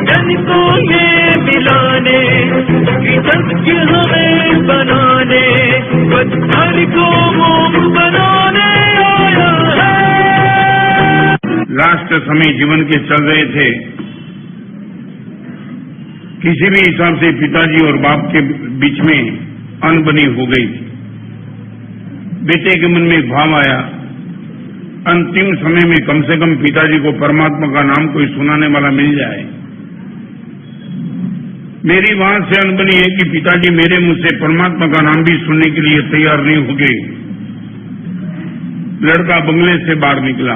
तन को ये मिलाने, कृतज्ञ हमें बनाने, पत्थर को मोम बनाने आया है। राष्ट्र समय जीवन के चल रहे थे, किसी भी हिसाब से पिताजी और बाप के बीच में अनबनी हो गई। बेटे के मन में एक भाव आया, अंतिम समय में कम से कम पिताजी को परमात्मा का नाम कोई सुनाने वाला मिल जाए। मेरी वहां से अनबनी है कि पिताजी मेरे मुंह से परमात्मा का नाम भी सुनने के लिए तैयार नहीं हो गए। लड़का बंगले से बाहर निकला,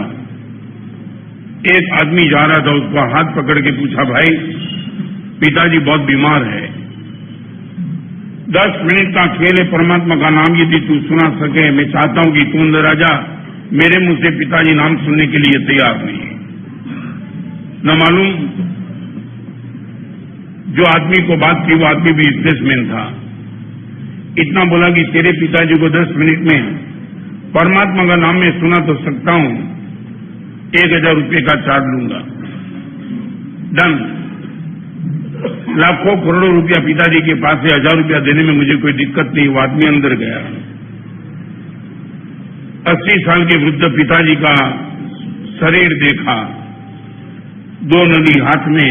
एक आदमी जा रहा था, उसका हाथ पकड़ के पूछा, भाई पिताजी बहुत बीमार है, 10 मिनट का खेल है, परमात्मा का नाम यदि तू सुना सके, मैं चाहता हूं कि तू अंदर आ जा। मेरे मुंह से पिताजी नाम सुनने के लिए तैयार नहीं है। न मालूम जो आदमी को बात की वो आदमी भी बिजनेसमैन था। इतना बोला कि तेरे पिताजी को 10 मिनट में परमात्मा का नाम में सुना तो सकता हूं, 1000 रुपये का चार्ज लूंगा। डन। लाखों करोड़ों रुपया पिताजी के पास है, 1000 रुपया देने में मुझे कोई दिक्कत नहीं। वो आदमी अंदर गया। 80 साल के वृद्ध पिताजी का शरीर देखा, 2 नली हाथ में,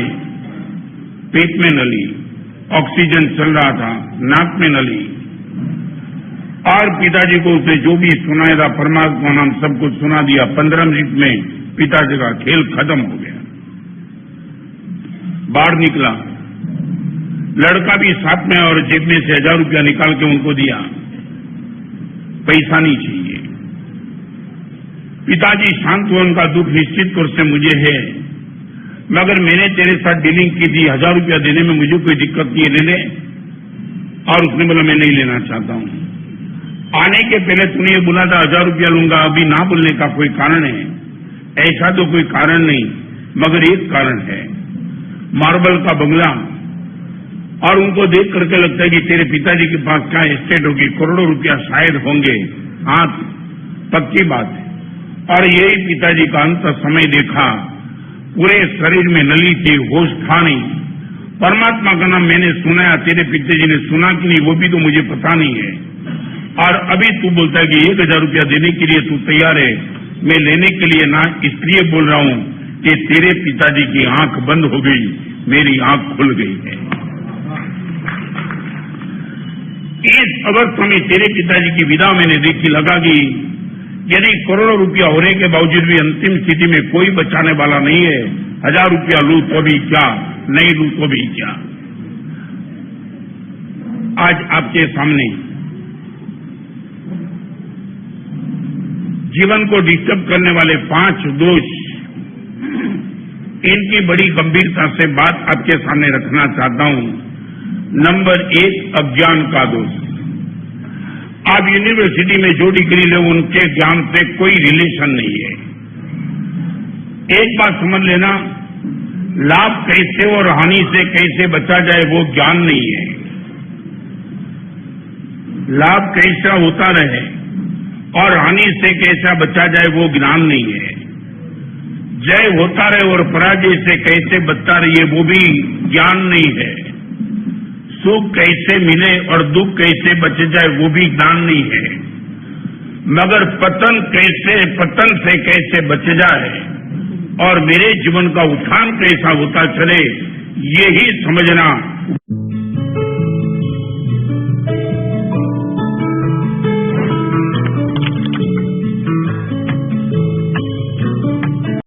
पेट में नली, ऑक्सीजन चल रहा था, नाक में नली, और पिताजी को उसने जो भी सुनाया था परमात्मा नाम सब कुछ सुना दिया। 15 मिनट में पिताजी का खेल खत्म हो गया। बाहर निकला, लड़का भी साथ में और जेब में से 1000 रुपया निकाल के उनको दिया। पैसा नहीं चाहिए। पिताजी शांत हुए, उनका दुख निश्चित तौर से मुझे है, मगर मैंने तेरे साथ डीलिंग की थी, 1000 रुपया देने में मुझे कोई दिक्कत नहीं है, ले ले। और उसने बोला मैं नहीं लेना चाहता हूं। आने के पहले तूने ये बोला था 1000 रुपया लूंगा, अभी ना बोलने का कोई कारण है? ऐसा तो कोई कारण नहीं, मगर एक कारण है, मार्बल का बंगला। और उनको देख करके लगता है कि तेरे पिताजी के पास क्या एस्टेट होगी, करोड़ों रुपया शायद होंगे। हाँ, पक्की बात है। और यही पिताजी का अंत समय देखा, पूरे शरीर में नली थी, होश था नहीं। परमात्मा का नाम मैंने सुनाया, तेरे पिताजी ने सुना कि नहीं वो भी तो मुझे पता नहीं है। और अभी तू बोलता है कि 1000 रुपया देने के लिए तू तैयार है। मैं लेने के लिए ना इसलिए बोल रहा हूं कि तेरे पिताजी की आंख बंद हो गई, मेरी आंख खुल गई है। इस अवस्था में तेरे पिताजी की विदा मैंने देखी, लगा कि यदि करोड़ों रुपया होने के बावजूद भी अंतिम स्थिति में कोई बचाने वाला नहीं है। 1000 रुपया लू तो भी क्या, नहीं लू तो भी क्या। आज आपके सामने जीवन को डिस्टर्ब करने वाले 5 दोष, इनकी बड़ी गंभीरता से बात आपके सामने रखना चाहता हूं। नंबर 1, अज्ञान का दोष। आप यूनिवर्सिटी में जो डिग्री ले, उनके ज्ञान से कोई रिलेशन नहीं है। एक बात समझ लेना, लाभ कैसे और हानि से कैसे बचा जाए वो ज्ञान नहीं है। लाभ कैसा होता रहे और हानि से कैसा बचा जाए वो ज्ञान नहीं है। जय होता रहे और पराजय से कैसे बचता रहिए वो भी ज्ञान नहीं है। सुख कैसे मिले और दुख कैसे बच जाए वो भी ज्ञान नहीं है। मगर पतन से कैसे बच जाए और मेरे जीवन का उत्थान कैसा होता चले, ये ही समझना